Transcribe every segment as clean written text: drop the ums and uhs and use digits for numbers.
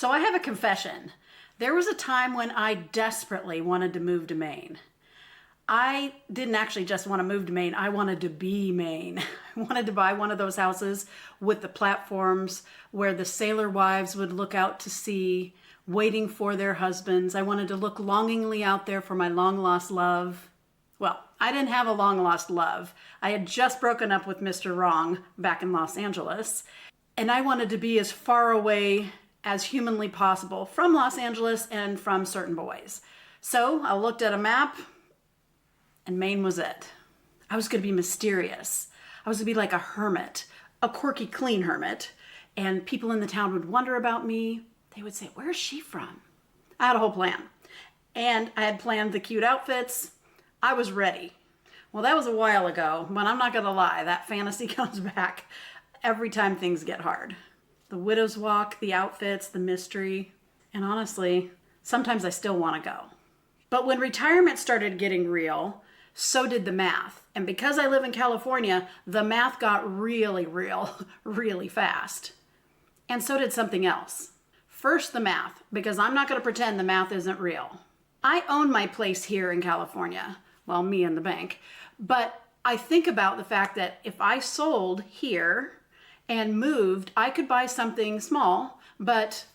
So I have a confession. There was a time when I desperately wanted to move to Maine. I didn't actually just want to move to Maine. I wanted to be Maine. I wanted to buy one of those houses with the platforms where the sailor wives would look out to sea, waiting for their husbands. I wanted to look longingly out there for my long-lost love. Well, I didn't have a long-lost love. I had just broken up with Mr. Wrong back in Los Angeles, and I wanted to be as far away as humanly possible from Los Angeles and from certain boys. So I looked at a map, and Maine was it. I was going to be mysterious. I was going to be like a hermit, a quirky, clean hermit, and people in the town would wonder about me. They would say, "Where is she from?" I had a whole plan, and I had planned the cute outfits. I was ready. Well, that was a while ago, but I'm not going to lie. That fantasy comes back every time things get hard. The widow's walk, the outfits, the mystery, and honestly, sometimes I still want to go. But when retirement started getting real, so did the math. And because I live in California, the math got really real, really fast. And so did something else. First, the math, because I'm not going to pretend the math isn't real. I own my place here in California. Well, me and the bank. But I think about the fact that if I sold here and moved, I could buy something small, but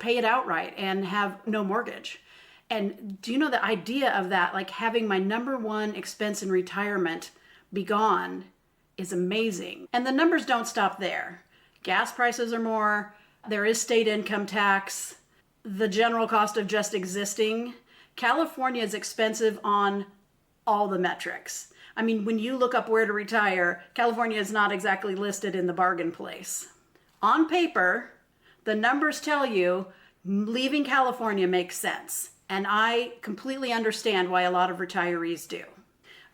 pay it outright and have no mortgage. And do you know the idea of that, like having my number one expense in retirement be gone, is amazing. And the numbers don't stop there. Gas prices are more, there is state income tax, the general cost of just existing. California is expensive on all the metrics. I mean, when you look up where to retire, California is not exactly listed in the bargain place. On paper, the numbers tell you leaving California makes sense. And I completely understand why a lot of retirees do.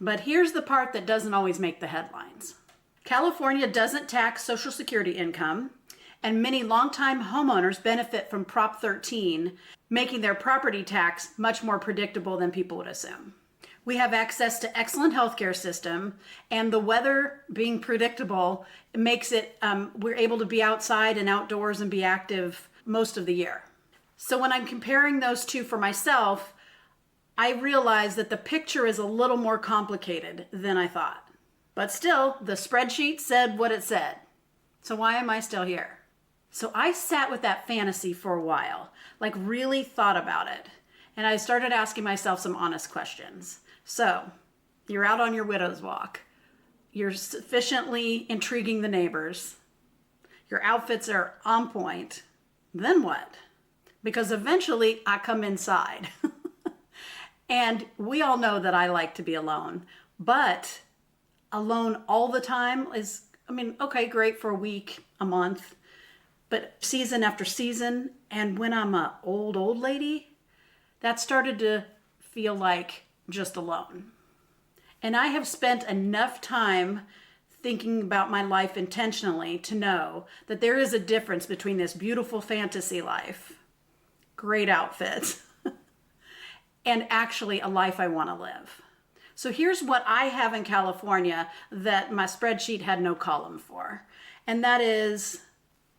But here's the part that doesn't always make the headlines. California doesn't tax Social Security income, and many longtime homeowners benefit from Prop 13, making their property tax much more predictable than people would assume. We have access to excellent healthcare system, and the weather being predictable makes it, we're able to be outside and outdoors and be active most of the year. So when I'm comparing those two for myself, I realize that the picture is a little more complicated than I thought. But still, the spreadsheet said what it said. So why am I still here? So I sat with that fantasy for a while, like really thought about it. And I started asking myself some honest questions. So you're out on your widow's walk. You're sufficiently intriguing the neighbors. Your outfits are on point. Then what? Because eventually I come inside. And we all know that I like to be alone. But alone all the time is, okay, great for a week, a month. But season after season, and when I'm a old lady, that started to feel like just alone. And I have spent enough time thinking about my life intentionally to know that there is a difference between this beautiful fantasy life, great outfits, and actually a life I want to live. So here's what I have in California that my spreadsheet had no column for. And that is,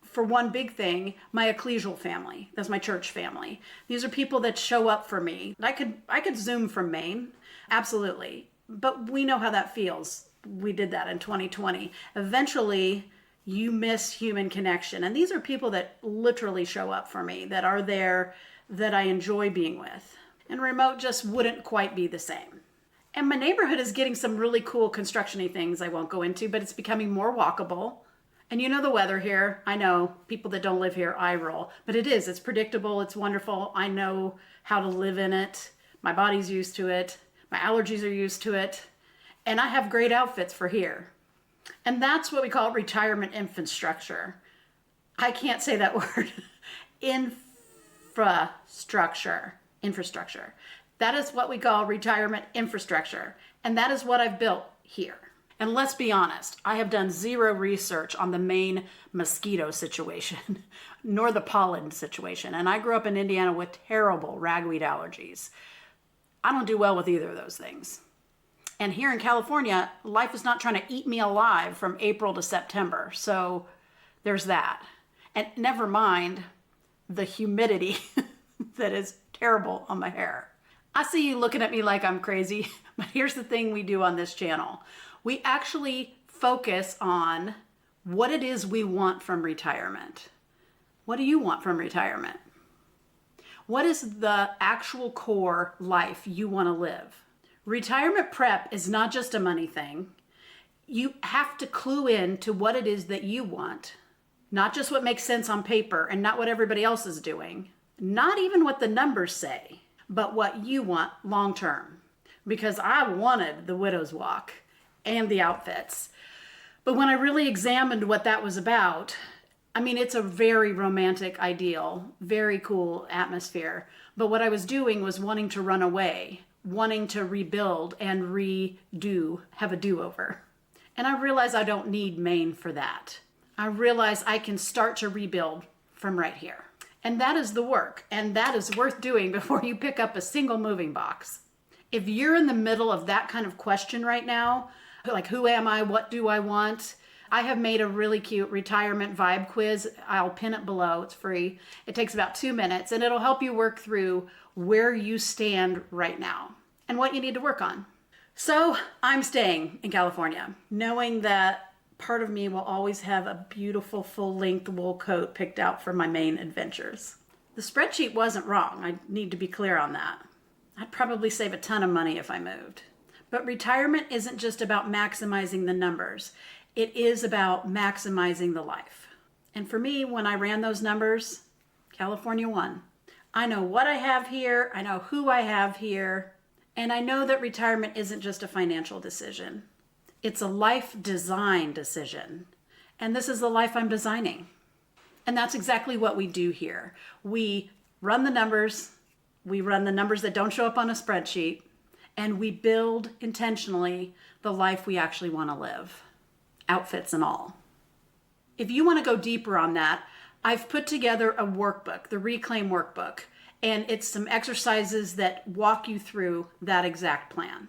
for one big thing, my ecclesial family. That's my church family. These are people that show up for me. I could Zoom from Maine, absolutely. But we know how that feels. We did that in 2020. Eventually, you miss human connection. And these are people that literally show up for me, that are there, that I enjoy being with. And remote just wouldn't quite be the same. And my neighborhood is getting some really cool construction-y things I won't go into, but it's becoming more walkable. And you know the weather here. I know people that don't live here eye roll, but it's predictable, it's wonderful. I know how to live in it. My body's used to it. My allergies are used to it. And I have great outfits for here. And that's what we call retirement infrastructure. I can't say that word. Infrastructure. That is what we call retirement infrastructure. And that is what I've built here. And let's be honest, I have done zero research on the Maine mosquito situation, nor the pollen situation. And I grew up in Indiana with terrible ragweed allergies. I don't do well with either of those things. And here in California, life is not trying to eat me alive from April to September. So there's that. And never mind the humidity that is terrible on my hair. I see you looking at me like I'm crazy, but here's the thing we do on this channel. We actually focus on what it is we want from retirement. What do you want from retirement? What is the actual core life you want to live? Retirement prep is not just a money thing. You have to clue in to what it is that you want, not just what makes sense on paper and not what everybody else is doing, not even what the numbers say, but what you want long term. Because I wanted the widow's walk and the outfits. But when I really examined what that was about, I mean, it's a very romantic ideal, very cool atmosphere. But what I was doing was wanting to run away, wanting to rebuild and redo, have a do-over. And I realized I don't need Maine for that. I realized I can start to rebuild from right here. And that is the work. And that is worth doing before you pick up a single moving box. If you're in the middle of that kind of question right now, like who am I, what do I want? I have made a really cute retirement vibe quiz. I'll pin it below, it's free. It takes about 2 minutes and it'll help you work through where you stand right now and what you need to work on. So I'm staying in California, knowing that part of me will always have a beautiful full-length wool coat picked out for my Maine adventures. The spreadsheet wasn't wrong. I need to be clear on that. I'd probably save a ton of money if I moved. But retirement isn't just about maximizing the numbers. It is about maximizing the life. And for me, when I ran those numbers, California won. I know what I have here. I know who I have here. And I know that retirement isn't just a financial decision. It's a life design decision. And this is the life I'm designing. And that's exactly what we do here. We run the numbers. We run the numbers that don't show up on a spreadsheet. And we build intentionally the life we actually want to live. Outfits and all. If you want to go deeper on that, I've put together a workbook, the Reclaim Workbook. And it's some exercises that walk you through that exact plan.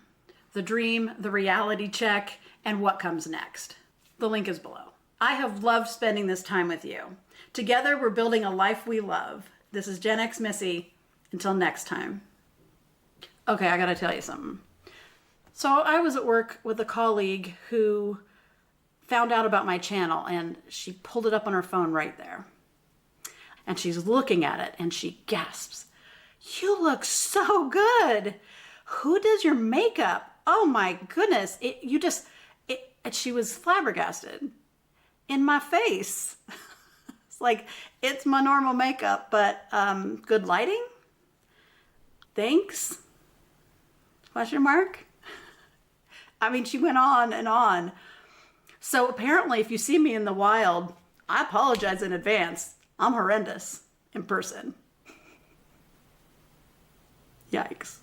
The dream, the reality check, and what comes next. The link is below. I have loved spending this time with you. Together, we're building a life we love. This is GenX Missy. Until next time. Okay, I gotta tell you something. So I was at work with a colleague who found out about my channel and she pulled it up on her phone right there. And she's looking at it and she gasps, "You look so good. Who does your makeup? Oh my goodness." And she was flabbergasted in my face. It's like, it's my normal makeup, but good lighting? Thanks? Question mark? I mean, she went on and on. So apparently, if you see me in the wild, I apologize in advance. I'm horrendous in person. Yikes.